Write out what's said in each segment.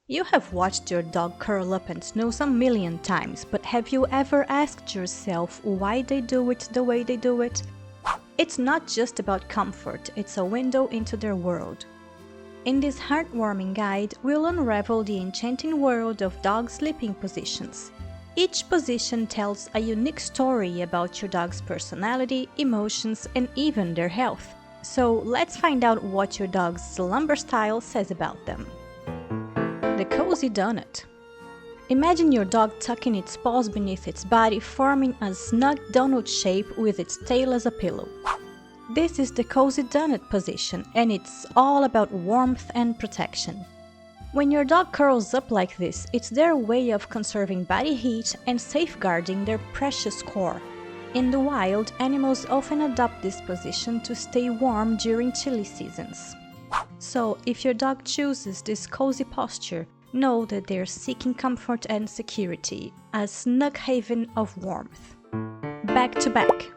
You have watched your dog curl up and snooze a million times, but have you ever asked yourself why they do it the way they do it? It's not just about comfort, it's a window into their world. In this heartwarming guide, we'll unravel the enchanting world of dog sleeping positions. Each position tells a unique story about your dog's personality, emotions, and even their health. So let's find out what your dog's slumber style says about them. The cozy donut. Imagine your dog tucking its paws beneath its body, forming a snug donut shape with its tail as a pillow. This is the cozy donut position, and it's all about warmth and protection. When your dog curls up like this, it's their way of conserving body heat and safeguarding their precious core. In the wild, animals often adopt this position to stay warm during chilly seasons. So, if your dog chooses this cozy posture, know that they're seeking comfort and security, a snug haven of warmth. Back to back.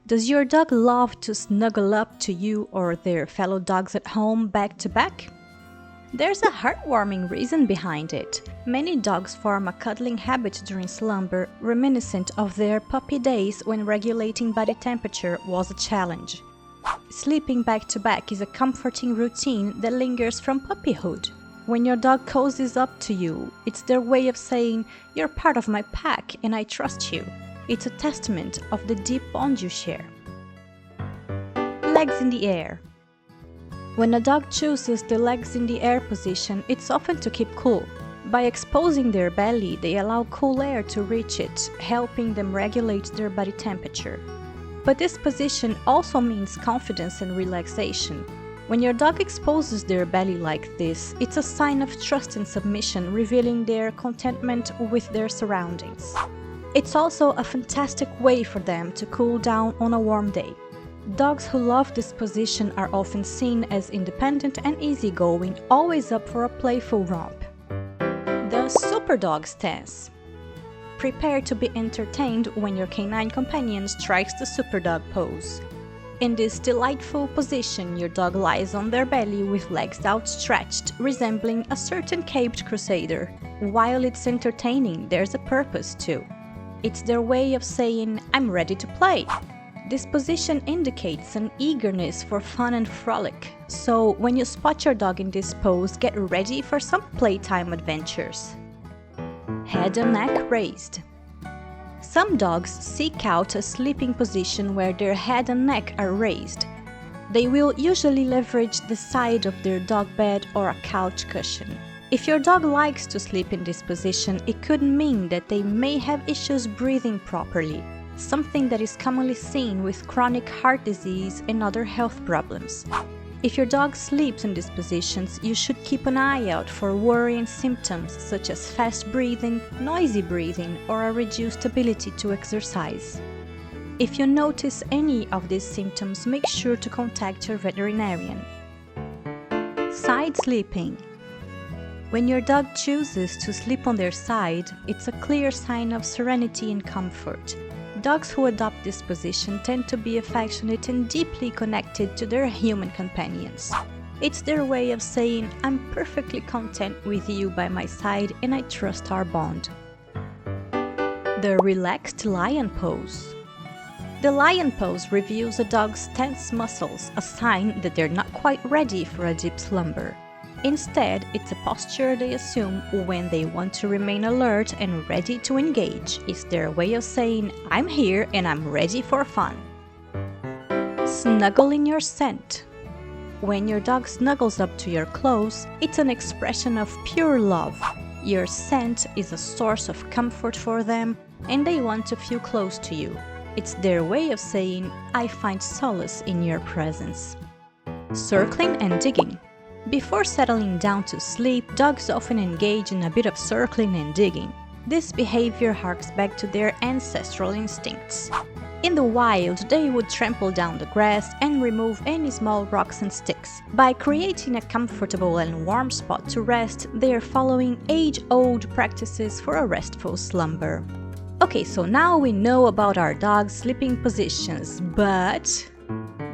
Does your dog love to snuggle up to you or their fellow dogs at home back to back? There's a heartwarming reason behind it. Many dogs form a cuddling habit during slumber, reminiscent of their puppy days when regulating body temperature was a challenge. Sleeping back to back is a comforting routine that lingers from puppyhood. When your dog cozies up to you, it's their way of saying, "You're part of my pack and I trust you." It's a testament of the deep bond you share. Legs in the air. When a dog chooses the legs in the air position, it's often to keep cool. By exposing their belly, they allow cool air to reach it, helping them regulate their body temperature. But this position also means confidence and relaxation. When your dog exposes their belly like this, it's a sign of trust and submission, revealing their contentment with their surroundings. It's also a fantastic way for them to cool down on a warm day. Dogs who love this position are often seen as independent and easygoing, always up for a playful romp. The super dog stance. Prepare to be entertained when your canine companion strikes the super dog pose. In this delightful position, your dog lies on their belly with legs outstretched, resembling a certain caped crusader. While it's entertaining, there's a purpose too. It's their way of saying, "I'm ready to play." This position indicates an eagerness for fun and frolic, so when you spot your dog in this pose, get ready for some playtime adventures. Head and neck raised. Some dogs seek out a sleeping position where their head and neck are raised. They will usually leverage the side of their dog bed or a couch cushion. If your dog likes to sleep in this position, it could mean that they may have issues breathing properly, something that is commonly seen with chronic heart disease and other health problems. If your dog sleeps in these positions, you should keep an eye out for worrying symptoms such as fast breathing, noisy breathing, or a reduced ability to exercise. If you notice any of these symptoms, make sure to contact your veterinarian. Side sleeping. When your dog chooses to sleep on their side, it's a clear sign of serenity and comfort. Dogs who adopt this position tend to be affectionate and deeply connected to their human companions. It's their way of saying, "I'm perfectly content with you by my side and I trust our bond." The relaxed lion pose. The lion pose reveals a dog's tense muscles, a sign that they're not quite ready for a deep slumber. Instead, it's a posture they assume when they want to remain alert and ready to engage. It's their way of saying, "I'm here and I'm ready for fun." Snuggle in your scent. When your dog snuggles up to your clothes, it's an expression of pure love. Your scent is a source of comfort for them, and they want to feel close to you. It's their way of saying, "I find solace in your presence." Circling and digging. Before settling down to sleep, dogs often engage in a bit of circling and digging. This behavior harks back to their ancestral instincts. In the wild, they would trample down the grass and remove any small rocks and sticks. By creating a comfortable and warm spot to rest, they are following age-old practices for a restful slumber. Okay, so now we know about our dogs' sleeping positions, but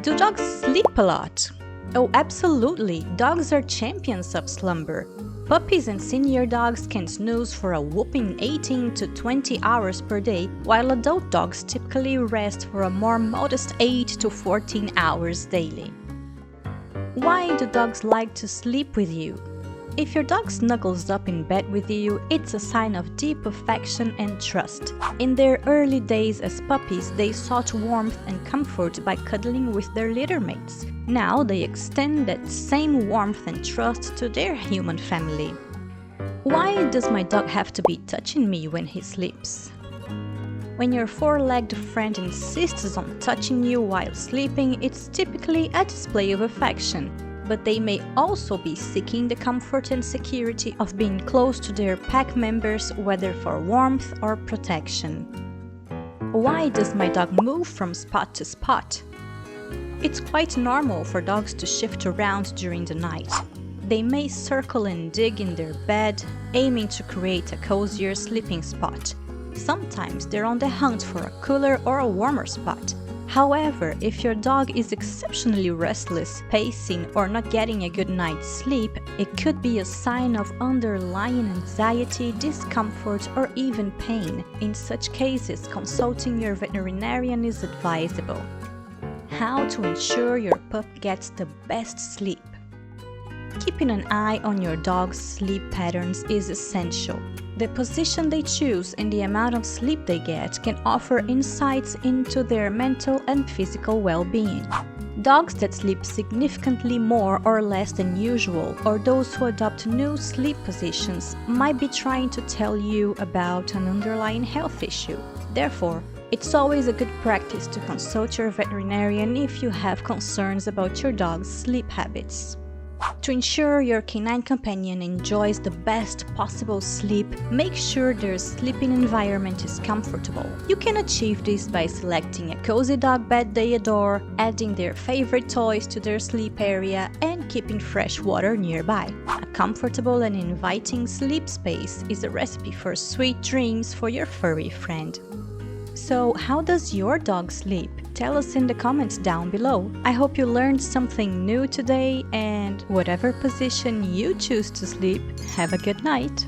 do dogs sleep a lot? Oh, absolutely! Dogs are champions of slumber. Puppies and senior dogs can snooze for a whopping 18 to 20 hours per day, while adult dogs typically rest for a more modest 8 to 14 hours daily. Why do dogs like to sleep with you? If your dog snuggles up in bed with you, it's a sign of deep affection and trust. In their early days as puppies, they sought warmth and comfort by cuddling with their litter mates. Now they extend that same warmth and trust to their human family. Why does my dog have to be touching me when he sleeps? When your four-legged friend insists on touching you while sleeping, it's typically a display of affection. But they may also be seeking the comfort and security of being close to their pack members, whether for warmth or protection. Why does my dog move from spot to spot? It's quite normal for dogs to shift around during the night. They may circle and dig in their bed, aiming to create a cozier sleeping spot. Sometimes they're on the hunt for a cooler or a warmer spot. However, if your dog is exceptionally restless, pacing, or not getting a good night's sleep, it could be a sign of underlying anxiety, discomfort, or even pain. In such cases, consulting your veterinarian is advisable. How to ensure your pup gets the best sleep? Keeping an eye on your dog's sleep patterns is essential. The position they choose and the amount of sleep they get can offer insights into their mental and physical well-being. Dogs that sleep significantly more or less than usual, or those who adopt new sleep positions, might be trying to tell you about an underlying health issue. Therefore, it's always a good practice to consult your veterinarian if you have concerns about your dog's sleep habits. To ensure your canine companion enjoys the best possible sleep, make sure their sleeping environment is comfortable. You can achieve this by selecting a cozy dog bed they adore, adding their favorite toys to their sleep area, and keeping fresh water nearby. A comfortable and inviting sleep space is a recipe for sweet dreams for your furry friend. So, how does your dog sleep? Tell us in the comments down below. I hope you learned something new today, and whatever position you choose to sleep, have a good night!